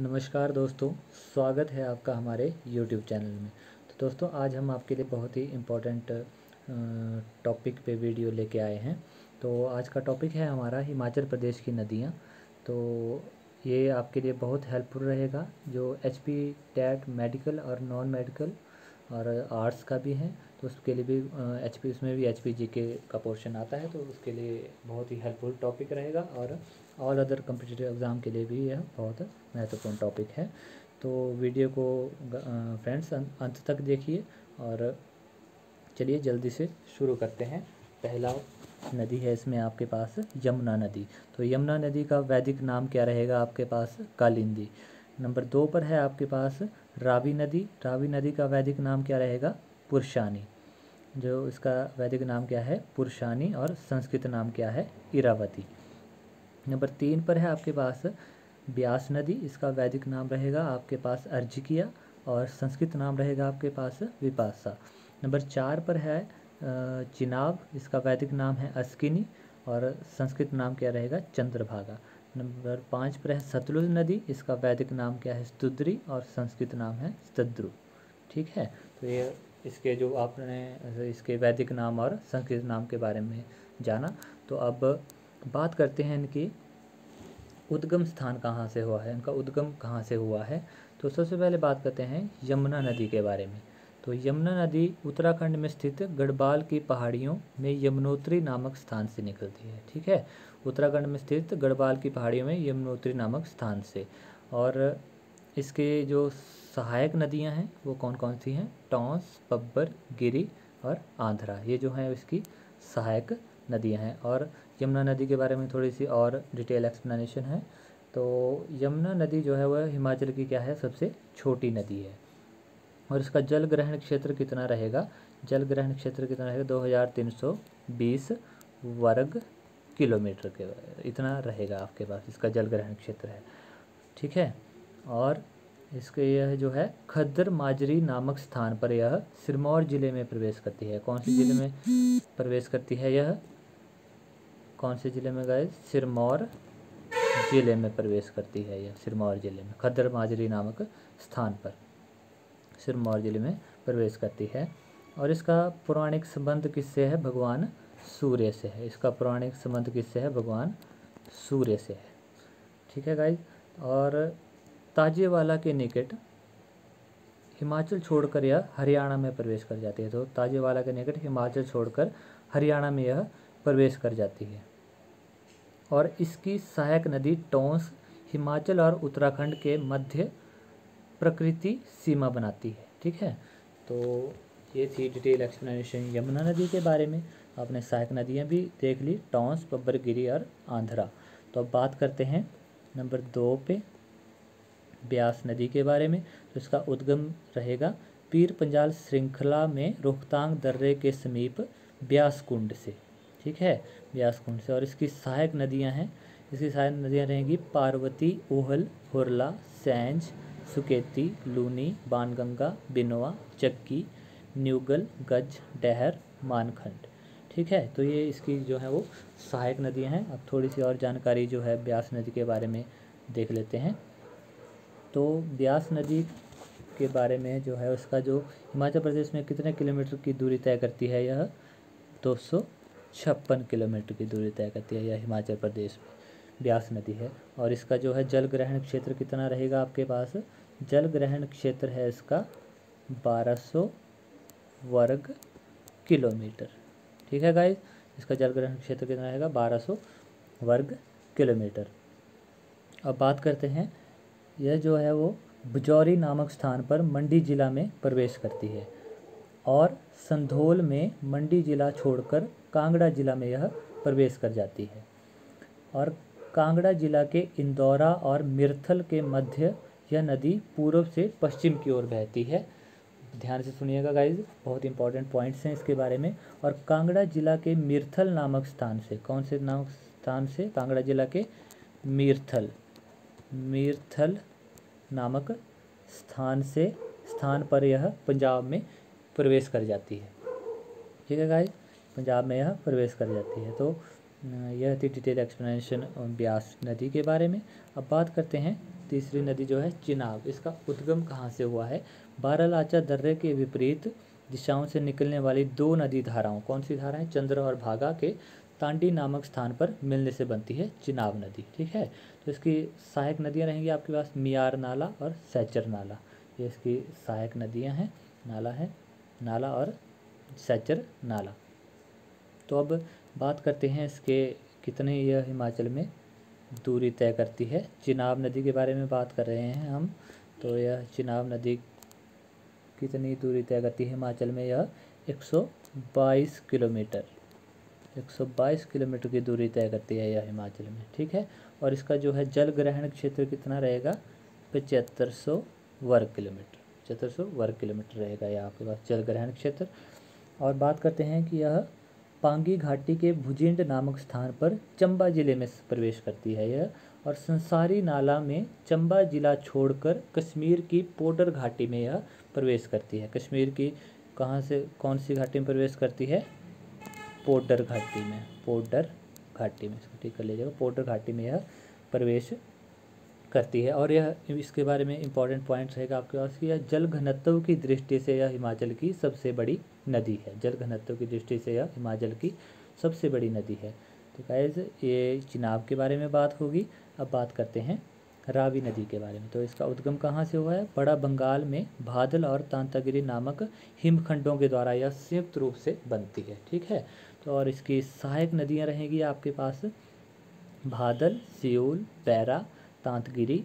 नमस्कार दोस्तों, स्वागत है आपका हमारे YouTube चैनल में। तो दोस्तों, आज हम आपके लिए बहुत ही इम्पोर्टेंट टॉपिक पे वीडियो लेके आए हैं। तो आज का टॉपिक है हमारा हिमाचल प्रदेश की नदियाँ। तो ये आपके लिए बहुत हेल्पफुल रहेगा, जो HP टेट मेडिकल और नॉन मेडिकल और आर्ट्स का भी है, तो उसके लिए भी HP उसमें भी HP GK का पोर्शन आता है, तो उसके लिए बहुत ही हेल्पफुल टॉपिक रहेगा। और ऑल अदर कम्पिटिटिव एग्ज़ाम के लिए भी यह बहुत महत्वपूर्ण टॉपिक है। तो वीडियो को फ्रेंड्स अंत तक देखिए। और चलिए जल्दी से शुरू करते हैं। पहला नदी है इसमें आपके पास यमुना नदी। तो यमुना नदी का वैदिक नाम क्या रहेगा आपके पास? कालिंदी। नंबर 2 पर है आपके पास रावी नदी। रावी नदी का वैदिक नाम क्या रहेगा? पुरुषानी। जो इसका वैदिक नाम क्या है? पुरुषानी। और संस्कृत नाम क्या है? इरावती। नंबर 3 पर है आपके पास ब्यास नदी। इसका वैदिक नाम रहेगा आपके पास अर्जिकिया और संस्कृत नाम रहेगा आपके पास विपासा। नंबर 4 पर है चिनाब। इसका वैदिक नाम है अस्किनी और संस्कृत नाम क्या रहेगा? चंद्रभागा। नंबर 5 पर है सतलुज नदी। इसका वैदिक नाम क्या है? स्तुद्री और संस्कृत नाम है स्तद्रु। ठीक है, तो ये इसके जो आपने इसके वैदिक नाम और संस्कृत नाम के बारे में जाना। तो अब बात करते हैं इनकी उद्गम स्थान कहाँ से हुआ है, इनका उद्गम कहाँ से हुआ है। तो सबसे पहले बात करते हैं यमुना नदी के बारे में। तो यमुना नदी उत्तराखंड में स्थित गढ़वाल की पहाड़ियों में यमुनोत्री नामक स्थान से निकलती है। ठीक है, उत्तराखंड में स्थित गढ़वाल की पहाड़ियों में यमुनोत्री नामक स्थान से। और इसके जो सहायक नदियाँ हैं वो कौन कौन सी हैं? टॉन्स, पब्बर, गिरी और आंध्रा, ये जो हैं इसकी सहायक नदियाँ हैं। और यमुना नदी के बारे में थोड़ी सी और डिटेल एक्सप्लेनेशन है। तो यमुना नदी जो है वह हिमाचल की क्या है? सबसे छोटी नदी है। और इसका जल ग्रहण क्षेत्र कितना रहेगा? जल ग्रहण क्षेत्र कितना रहेगा? 2320 वर्ग किलोमीटर के इतना रहेगा आपके पास इसका जल ग्रहण क्षेत्र है। ठीक है, और इसके यह जो है खद्दर माजरी नामक स्थान पर यह सिरमौर जिले में प्रवेश करती है। कौन से जिले में प्रवेश करती है यह? कौन से जिले में गए? सिरमौर जिले में प्रवेश करती है यह। सिरमौर जिले में खद्दर माजरी नामक स्थान पर सिरमौर जिले में प्रवेश करती है। और इसका पौराणिक संबंध किससे है? भगवान सूर्य से है। इसका पौराणिक संबंध किससे है? भगवान सूर्य से है। ठीक है गाइज। और ताजेवाला के निकट हिमाचल छोड़कर यह हरियाणा में प्रवेश कर जाती है। तो ताजेवाला के निकट हिमाचल छोड़कर हरियाणा में यह प्रवेश कर जाती है। और इसकी सहायक नदी टॉन्स हिमाचल और उत्तराखंड के मध्य प्रकृति सीमा बनाती है। ठीक है, तो ये थी डिटेल एक्सप्लेनेशन यमुना नदी के बारे में। आपने सहायक नदियाँ भी देख ली, टॉन्स, पब्बर, गिरी और आंध्रा। तो अब बात करते हैं नंबर 2 पे ब्यास नदी के बारे में। तो इसका उद्गम रहेगा पीर पंजाल श्रृंखला में रोहतांग दर्रे के समीप ब्यास कुंड से। ठीक है, ब्यास कुंड से। और इसकी सहायक नदियां हैं, इसकी सहायक नदियां रहेंगी पार्वती, ओहल, हुरला, सैंज, सुकेती, लूनी, बाणगंगा, बिनवा, चक्की, न्यूगल, गज, डहर, मानखंड। ठीक है, तो ये इसकी जो है वो सहायक नदियां हैं। अब थोड़ी सी और जानकारी जो है ब्यास नदी के बारे में देख लेते हैं। तो ब्यास नदी के बारे में जो है उसका जो हिमाचल प्रदेश में कितने किलोमीटर की दूरी तय करती है? यह 256 किलोमीटर की दूरी तय करती है यह हिमाचल प्रदेश में ब्यास नदी है। और इसका जो है जल ग्रहण क्षेत्र कितना रहेगा आपके पास? जल ग्रहण क्षेत्र है इसका 1200 वर्ग किलोमीटर। ठीक है गाइस, इसका जल ग्रहण क्षेत्र कितना रहेगा? 1200 वर्ग किलोमीटर। अब बात करते हैं, यह जो है वो बजौरी नामक स्थान पर मंडी जिला में प्रवेश करती है। और संधोल में मंडी जिला छोड़कर कांगड़ा जिला में यह प्रवेश कर जाती है। और कांगड़ा जिला के इंदौरा और मिरथल के मध्य यह नदी पूर्व से पश्चिम की ओर बहती है। ध्यान से सुनिएगा गाइज, बहुत इंपॉर्टेंट पॉइंट्स हैं इसके बारे में। और कांगड़ा जिला के मिरथल नामक स्थान से, कौन से नामक स्थान से? कांगड़ा जिला के मिरथल नामक स्थान पर यह पंजाब में प्रवेश कर जाती है। ठीक है गाइस, पंजाब में यह प्रवेश कर जाती है। तो यह थी डिटेल एक्सप्लेनेशन ब्यास नदी के बारे में। अब बात करते हैं तीसरी नदी जो है चिनाब। इसका उद्गम कहाँ से हुआ है? बारालाचा दर्रे के विपरीत दिशाओं से निकलने वाली दो नदी धाराओं, कौन सी धाराएं? चंद्र और भागा के तांडी नामक स्थान पर मिलने से बनती है चिनाब नदी। ठीक है, तो इसकी सहायक नदियाँ रहेंगी आपके पास मियार नाला और सैचर नाला। ये इसकी सहायक नदियाँ हैं, नाला है, नाला और सैचर नाला। तो अब बात करते हैं इसके कितने यह हिमाचल में दूरी तय करती है। चिनाब नदी के बारे में बात कर रहे हैं हम। तो यह चिनाब नदी कितनी दूरी तय करती है हिमाचल में? यह 122 किलोमीटर, 122 किलोमीटर की दूरी तय करती है यह हिमाचल में। ठीक है, और इसका जो है जल ग्रहण क्षेत्र कितना रहेगा? 7500 वर्ग किलोमीटर, 7500 वर्ग किलोमीटर रहेगा यह आपके पास जल ग्रहण क्षेत्र। और बात करते हैं कि यह पांगी घाटी के भुजिंड नामक स्थान पर चंबा जिले में प्रवेश करती है यह, और संसारी नाला में चंबा जिला छोड़कर कश्मीर की पोडर घाटी में यह प्रवेश करती है। कश्मीर की कहाँ से कौन सी घाटी में प्रवेश करती है? पोडर घाटी में, पोडर घाटी में, इसको ठीक कर लीजिएगा, पोडर घाटी में यह प्रवेश करती है। और यह इसके बारे में इंपॉर्टेंट पॉइंट रहेगा आपके पास कि यह जल घनत्व की दृष्टि से यह हिमाचल की सबसे बड़ी नदी है। जल घनत्व की दृष्टि से यह हिमाचल की सबसे बड़ी नदी है। तो गाइस ये चिनाब के बारे में बात होगी। अब बात करते हैं रावी नदी के बारे में। तो इसका उद्गम कहाँ से हुआ है? बड़ा बंगाल में बादल और तांतागिरी नामक हिमखंडों के द्वारा यह संयुक्त रूप से बनती है। ठीक है, तो और इसकी सहायक नदियाँ रहेंगी आपके पास बादल, सियूल, पैरा, तांतगिरी,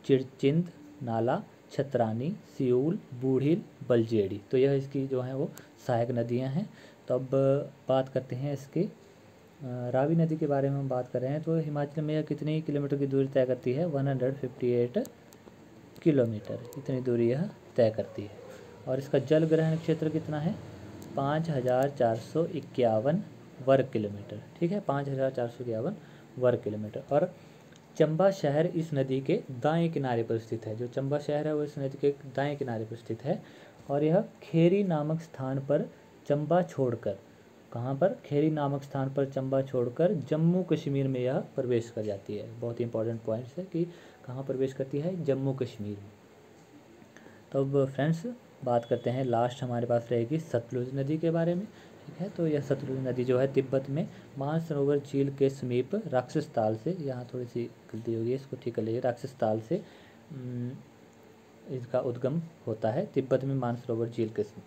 चिड़चिंद नाला, छतरानी, सियूल, बूढ़िल, बलजेड़ी। तो यह इसकी जो है वो सहायक नदियां हैं। तो अब बात करते हैं इसके रावी नदी के बारे में हम बात कर रहे हैं। तो हिमाचल में यह कितनी किलोमीटर की दूरी तय करती है? 158 किलोमीटर, इतनी दूरी यह तय करती है। और इसका जल ग्रहण क्षेत्र कितना है? 5451 वर्ग किलोमीटर। ठीक है, 5451 वर्ग किलोमीटर। और चंबा शहर इस नदी के दाएं किनारे पर स्थित है। जो चंबा शहर है वो इस नदी के दाएं किनारे पर स्थित है। और यह खेरी नामक स्थान पर चंबा छोड़कर, कहाँ पर? खेरी नामक स्थान पर चंबा छोड़कर जम्मू कश्मीर में यह प्रवेश कर जाती है। बहुत ही इंपॉर्टेंट पॉइंट्स है कि कहाँ प्रवेश करती है? जम्मू कश्मीर में। तो अब फ्रेंड्स बात करते हैं, लास्ट हमारे पास रहेगी सतलुज नदी के बारे में। ठीक है, तो यह सतलुज नदी जो है तिब्बत में मानसरोवर झील के समीप राक्षस ताल से, यहाँ थोड़ी सी गलती होगी, इसको ठीक कर लीजिए, राक्षस ताल से इसका उद्गम होता है तिब्बत में मानसरोवर झील के समीप।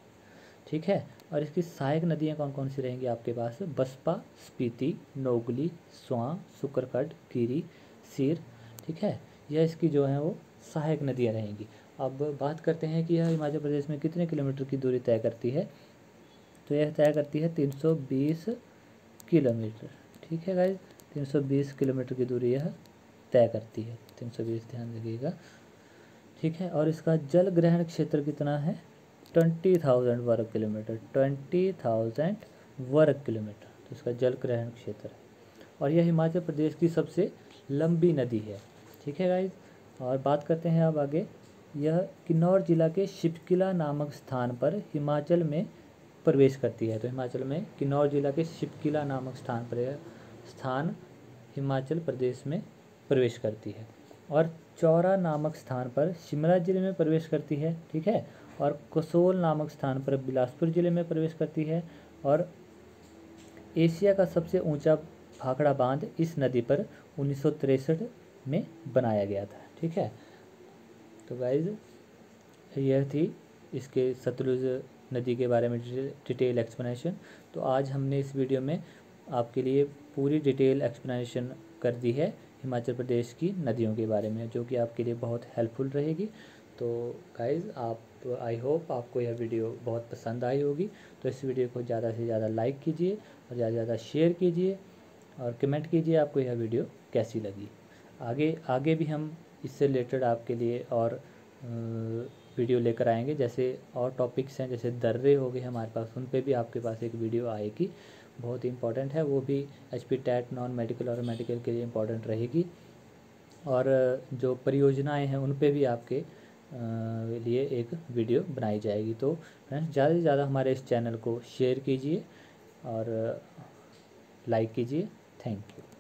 ठीक है, और इसकी सहायक नदियाँ कौन कौन सी रहेंगी आपके पास? बसपा, स्पीति, नोगली, स्वां, सुकरकट, गिरी, सीर। ठीक है, यह इसकी जो है वो सहायक नदियाँ रहेंगी। अब बात करते हैं कि यह हिमाचल प्रदेश में कितने किलोमीटर की दूरी तय करती है? तो यह तय करती है 320 किलोमीटर। ठीक है गाइज, 320 किलोमीटर की दूरी यह तय करती है, 320, ध्यान रखिएगा। ठीक है, और इसका जल ग्रहण क्षेत्र कितना है? 20,000 वर्ग किलोमीटर, 20,000 वर्ग किलोमीटर। तो इसका जल ग्रहण क्षेत्र है। और यह हिमाचल प्रदेश की सबसे लंबी नदी है। ठीक है गाइज, और बात करते हैं अब आगे। यह किन्नौर जिला के शिपकिला नामक स्थान पर हिमाचल में प्रवेश करती है। तो हिमाचल में किन्नौर जिला के शिपकिला नामक स्थान पर यह स्थान हिमाचल प्रदेश में प्रवेश करती है। और चौरा नामक स्थान पर शिमला जिले में प्रवेश करती है। ठीक है, और कसोल नामक स्थान पर बिलासपुर जिले में प्रवेश करती है। और एशिया का सबसे ऊंचा भाखड़ा बांध इस नदी पर 1963 में बनाया गया था। ठीक है, तो गाइज यह थी इसके सतलुज नदी के बारे में डिटेल एक्सप्लेनेशन। तो आज हमने इस वीडियो में आपके लिए पूरी डिटेल एक्सप्लेनेशन कर दी है हिमाचल प्रदेश की नदियों के बारे में, जो कि आपके लिए बहुत हेल्पफुल रहेगी। तो गाइज़ आप, आई होप आपको यह वीडियो बहुत पसंद आई होगी। तो इस वीडियो को ज़्यादा से ज़्यादा लाइक कीजिए और ज़्यादा से ज़्यादा शेयर कीजिए और कमेंट कीजिए आपको यह वीडियो कैसी लगी। आगे भी हम इससे रिलेटेड आपके लिए और वीडियो लेकर आएंगे। जैसे और टॉपिक्स हैं, जैसे दर्रे हो गए हमारे पास, उन पे भी आपके पास एक वीडियो आएगी, बहुत ही इंपॉर्टेंट है। वो भी HP टेट नॉन मेडिकल और मेडिकल के लिए इम्पॉर्टेंट रहेगी। और जो परियोजनाएं हैं उन पे भी आपके लिए एक वीडियो बनाई जाएगी। तो फ्रेंड्स ज़्यादा से ज़्यादा हमारे इस चैनल को शेयर कीजिए और लाइक कीजिए। Thank you.